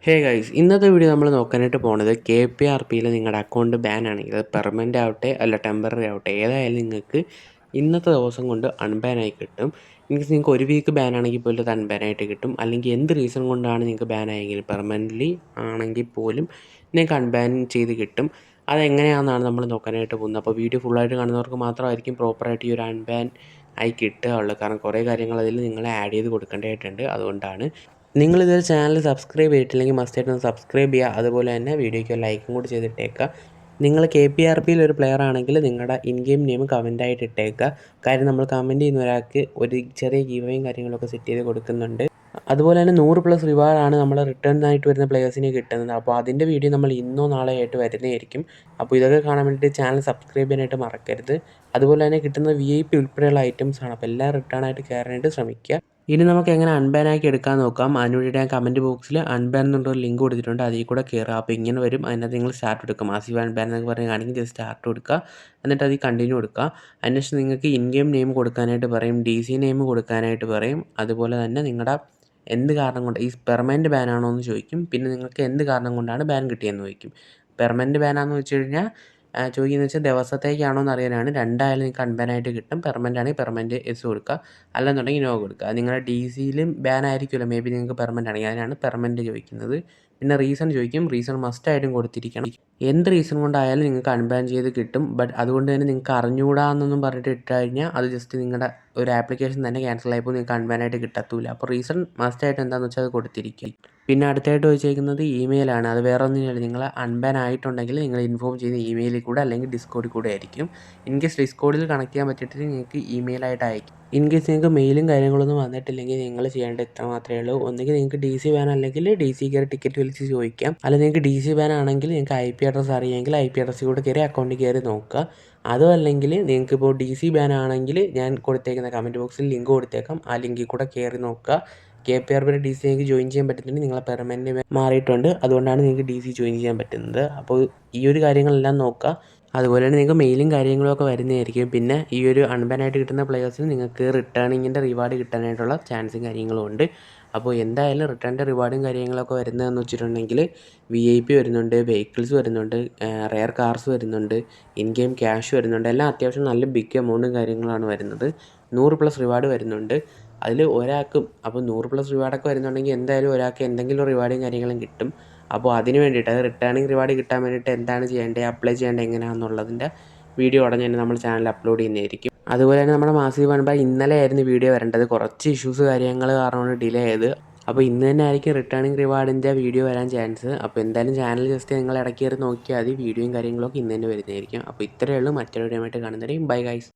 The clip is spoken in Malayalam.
ഹേ ഗൈസ്, ഇന്നത്തെ വീഡിയോ നമ്മൾ നോക്കാനായിട്ട് പോണത് KPRPയിൽ നിങ്ങളുടെ അക്കൗണ്ട് ബാൻ ആണെങ്കിൽ അത് പെർമനൻ്റ് ആവട്ടെ അല്ല ടെമ്പററി ആവട്ടെ ഏതായാലും നിങ്ങൾക്ക് ഇന്നത്തെ ദിവസം കൊണ്ട് അൺബാൻ ആയി കിട്ടും. മീൻസ് നിങ്ങൾക്ക് ഒരു വീക്ക് ബാൻ ആണെങ്കിൽ പോലും അത് അൺബാൻ ആയിട്ട് കിട്ടും. അല്ലെങ്കിൽ എന്ത് റീസൺ കൊണ്ടാണ് നിങ്ങൾക്ക് ബാൻ ആയെങ്കിലും പെർമനൻ്റ്ലി ആണെങ്കിൽ പോലും നിങ്ങൾക്ക് അൺബാൻ ചെയ്ത് കിട്ടും. അതെങ്ങനെയാണെന്നാണ് നമ്മൾ നോക്കാനായിട്ട് പോകുന്നത്. അപ്പോൾ വീഡിയോ ഫുള്ളായിട്ട് കാണുന്നവർക്ക് മാത്രമായിരിക്കും പ്രോപ്പറായിട്ട് ഈ ഒരു അൺബാൻ ആയി കിട്ടുകയുള്ളൂ. കാരണം കുറേ കാര്യങ്ങൾ അതിൽ നിങ്ങൾ ആഡ് ചെയ്ത് കൊടുക്കേണ്ടതായിട്ടുണ്ട്. അതുകൊണ്ടാണ് നിങ്ങളിതുവരെ ചാനൽ സബ്സ്ക്രൈബ് ചെയ്തിട്ടില്ലെങ്കിൽ മസ്റ്റായിട്ടൊന്ന് സബ്സ്ക്രൈബ് ചെയ്യുക. അതുപോലെ തന്നെ വീഡിയോയ്ക്ക് ലൈക്കും കൂടി ചെയ്തിട്ടേക്കുക. നിങ്ങൾ KPRPയിൽ ഒരു പ്ലെയർ ആണെങ്കിൽ നിങ്ങളുടെ ഇൻ ഗെയിം നെയിം കമൻറ്റായിട്ട് ഇട്ടേക്കുക. കാര്യം നമ്മൾ കമൻറ്റ് ചെയ്യുന്ന ഒരാൾക്ക് ഒരു ചെറിയ ഗീവയും കാര്യങ്ങളൊക്കെ സെറ്റ് ചെയ്ത് കൊടുക്കുന്നുണ്ട്. അതുപോലെ തന്നെ 100+ റിവാർഡാണ് നമ്മൾ റിട്ടേൺ ആയിട്ട് വരുന്ന പ്ലെയേഴ്സിന് കിട്ടുന്നത്. അപ്പോൾ അതിൻ്റെ വീഡിയോ നമ്മൾ ഇന്നോ നാളെ ആയിട്ട് വരുന്നതായിരിക്കും. അപ്പോൾ ഇതൊക്കെ കാണാൻ വേണ്ടിയിട്ട് ചാനൽ സബ്സ്ക്രൈബ് ചെയ്യാനായിട്ട് മറക്കരുത്. അതുപോലെ തന്നെ കിട്ടുന്ന VIP ഉൾപ്പെടെയുള്ള ഐറ്റംസ് ആണ്. അപ്പോൾ എല്ലാം റിട്ടേൺ ആയിട്ട് കയറാനായിട്ട് ശ്രമിക്കുക. ഇനി നമുക്ക് എങ്ങനെ അൺബാൻ ആക്കി എടുക്കാൻ നോക്കാം. അതിനുവേണ്ടി ഞാൻ കമൻറ്റ് ബോക്സിൽ അൺബാൻ എന്നുള്ളൊരു ലിങ്ക് കൊടുത്തിട്ടുണ്ട്. അതിൽ കൂടെ കയറുക. അപ്പോൾ ഇങ്ങനെ വരും. അതിനകത്ത് നിങ്ങൾ സ്റ്റാർട്ട് കൊടുക്കുക. മാസീവ് അൺബാൻ എന്നൊക്കെ പറഞ്ഞ് കാണിക്കും. ജസ്റ്റ് സ്റ്റാർട്ട് കൊടുക്കുക. എന്നിട്ട് അതിൽ കണ്ടിന്യൂ കൊടുക്കുക. അതിനുശേഷം നിങ്ങൾക്ക് ഇൻ ഗെയിം നെയിം കൊടുക്കാനായിട്ട് പറയും. DC നെയിം കൊടുക്കാനായിട്ട് പറയും. അതുപോലെ തന്നെ നിങ്ങളുടെ എന്ത് കാരണം കൊണ്ട് ഈ പെർമനൻറ്റ് ബാൻ ആണോ എന്ന് ചോദിക്കും. പിന്നെ നിങ്ങൾക്ക് എന്ത് കാരണം കൊണ്ടാണ് ബാൻ കിട്ടിയെന്ന് ചോദിക്കും. പെർമനൻറ്റ് ബാൻ ആണെന്ന് വെച്ച് കഴിഞ്ഞാൽ ചോദിക്കുന്നത് വെച്ചാൽ ദിവസത്തേക്കാണോ എന്ന് അറിയാനാണ്. രണ്ടായാലും നിങ്ങൾക്ക് അൺബാൻ ആയിട്ട് കിട്ടും. പെർമനൻ്റ് ആണെങ്കിൽ പെർമനൻറ്റ് എസ് കൊടുക്കുക, അല്ലെന്നുണ്ടെങ്കിൽ നോ കൊടുക്കുക. നിങ്ങളുടെ DCയിലും ബാൻ ആയിരിക്കുമല്ലോ മേ ബി നിങ്ങൾക്ക് പെർമനൻ്റ് ആണെങ്കിൽ, അതിനാണ് പെർമനൻറ്റ് ചോദിക്കുന്നത്. പിന്നെ റീസൺ ചോദിക്കും. റീസൺ മസ്റ്റായിട്ടും കൊടുത്തിരിക്കണം. എന്ത് റീസൺ കൊണ്ടായാലും നിങ്ങൾക്ക് അൺബാൻ ചെയ്ത് കിട്ടും. ബട്ട് അതുകൊണ്ട് തന്നെ നിങ്ങൾക്ക് അറിഞ്ഞുകൂടാന്നൊന്നും പറഞ്ഞിട്ട് ഇട്ട് കഴിഞ്ഞാൽ അത് ജസ്റ്റ് നിങ്ങളുടെ ഒരു ആപ്ലിക്കേഷൻ തന്നെ ക്യാൻസൽ ആയിപ്പോൾ നിങ്ങൾക്ക് അൺബാൻ ആയിട്ട് കിട്ടത്തില്ല. അപ്പോൾ റീസൺ മസ്റ്റായിട്ട് എന്താണെന്ന് വെച്ചാൽ അത് കൊടുത്തിരിക്കും. പിന്നെ അടുത്തായിട്ട് ചോദിച്ചേക്കുന്നത് ഇമെയിലാണ്. അത് വേറെ ഒന്നുമില്ല. നിങ്ങൾ അൺബാൻ ആയിട്ടുണ്ടെങ്കിൽ നിങ്ങൾ ഇൻഫോം ചെയ്യുന്ന ഇമെയിലിൽ കൂടെ അല്ലെങ്കിൽ ഡിസ്കോഡിൽ കൂടെ ആയിരിക്കും. ഇൻ കേസ് ഡിസ്കോഡിൽ കണക്ട് ചെയ്യാൻ പറ്റിയിട്ടില്ലെങ്കിൽ നിങ്ങൾക്ക് ഇമെയിലായിട്ട് അയക്കും. ഇൻ കേസ് നിങ്ങൾക്ക് മെയിലും കാര്യങ്ങളൊന്നും വന്നിട്ടില്ലെങ്കിൽ നിങ്ങൾ ചെയ്യേണ്ടത് ഇത്ര മാത്രമേ ഉള്ളൂ. ഒന്നുകിൽ നിങ്ങൾക്ക് DC ബാൻ അല്ലെങ്കിൽ DC കയറി ടിക്കറ്റ് വിളിച്ച് ചോദിക്കാം. അല്ലെങ്കിൽ നിങ്ങൾക്ക് DC ബാൻ ആണെങ്കിൽ നിങ്ങൾക്ക് IP അഡ്രസ്സ് അറിയാമെങ്കിൽ IP അഡ്രസ്സിൽ കൂടെ കയറി അക്കൗണ്ടിൽ കയറി നോക്കുക. അതോ അല്ലെങ്കിൽ നിങ്ങൾക്ക് ഇപ്പോൾ DC ബാൻ ആണെങ്കിൽ ഞാൻ കൊടുത്തേക്കുന്ന കമൻറ്റ് ബോക്സിൽ ലിങ്ക് കൊടുത്തേക്കാം. ആ ലിങ്കിൽ കൂടെ കയറി നോക്കുക. KPRPയുടെ DC നിങ്ങൾക്ക് ജോയിൻ ചെയ്യാൻ പറ്റുന്നുണ്ട്. നിങ്ങളെ പെർമനൻറ്റ് മാറിയിട്ടുണ്ട്. അതുകൊണ്ടാണ് നിങ്ങൾക്ക് DC ജോയിൻ ചെയ്യാൻ പറ്റുന്നത്. അപ്പോൾ ഈ ഒരു കാര്യങ്ങളെല്ലാം നോക്കുക. അതുപോലെ തന്നെ നിങ്ങൾക്ക് മെയിലും കാര്യങ്ങളൊക്കെ വരുന്നതായിരിക്കും. പിന്നെ ഈ ഒരു അൺബാൻ ആയിട്ട് കിട്ടുന്ന പ്ലെയേഴ്സിന് നിങ്ങൾക്ക് റിട്ടേണിങ്ങിൻ്റെ റിവാർഡ് കിട്ടാനായിട്ടുള്ള ചാൻസും കാര്യങ്ങളും ഉണ്ട്. അപ്പോൾ എന്തായാലും റിട്ടേണിൻ്റെ റിവാർഡും കാര്യങ്ങളൊക്കെ വരുന്നതെന്ന് വെച്ചിട്ടുണ്ടെങ്കിൽ VIP വരുന്നുണ്ട്, വെഹിക്കിൾസ് വരുന്നുണ്ട്, റെയർ കാർസ് വരുന്നുണ്ട്, ഇൻ ഗെയിം ക്യാഷ് വരുന്നുണ്ട്. എല്ലാം അത്യാവശ്യം നല്ല ബിഗ് എമൗണ്ടും കാര്യങ്ങളാണ് വരുന്നത്. 100+ റിവാർഡ് വരുന്നുണ്ട്. അതിൽ ഒരാൾക്കും അപ്പോൾ 100+ റിവാർഡൊക്കെ വരുന്നുണ്ടെങ്കിൽ എന്തായാലും ഒരാൾക്ക് എന്തെങ്കിലും റിവാർഡും കാര്യങ്ങളും കിട്ടും. അപ്പോൾ അതിന് വേണ്ടിയിട്ട് അത് റിട്ടേണിംഗ് റിവാർഡ് കിട്ടാൻ വേണ്ടിയിട്ട് എന്താണ് ചെയ്യേണ്ടത്, അപ്ലൈ ചെയ്യേണ്ടത് എങ്ങനെയാണെന്നുള്ളതിൻ്റെ വീഡിയോ ഉടനെ തന്നെ നമ്മൾ ചാനലിൽ അപ്ലോഡ് ചെയ്യുന്നതായിരിക്കും. അതുപോലെ തന്നെ നമ്മുടെ മാസീവ് അൺബാൻ ഇന്നലെ ആയിരുന്നു വീഡിയോ വരേണ്ടത്. കുറച്ച് ഇഷ്യൂസ് കാര്യങ്ങൾ കാരണമാണ് ഡിലേ ആയത്. അപ്പോൾ ഇന്ന് തന്നെ ആയിരിക്കും റിട്ടേണിംഗ് റിവാർഡിൻ്റെ വീഡിയോ വരാൻ ചാൻസ്. അപ്പോൾ എന്തായാലും ചാനൽ ജസ്റ്റ് നിങ്ങൾ ഇടയ്ക്ക് കയറി നോക്കിയാൽ മതി. വീഡിയോയും കാര്യങ്ങളൊക്കെ ഇന്ന് തന്നെ വരുന്നതായിരിക്കും. അപ്പോൾ ഇത്രയേ ഉള്ളൂ. മറ്റൊരു വീഡിയോ ആയിട്ട് കാണുന്നവരെയും ബൈ ഗൈസ്.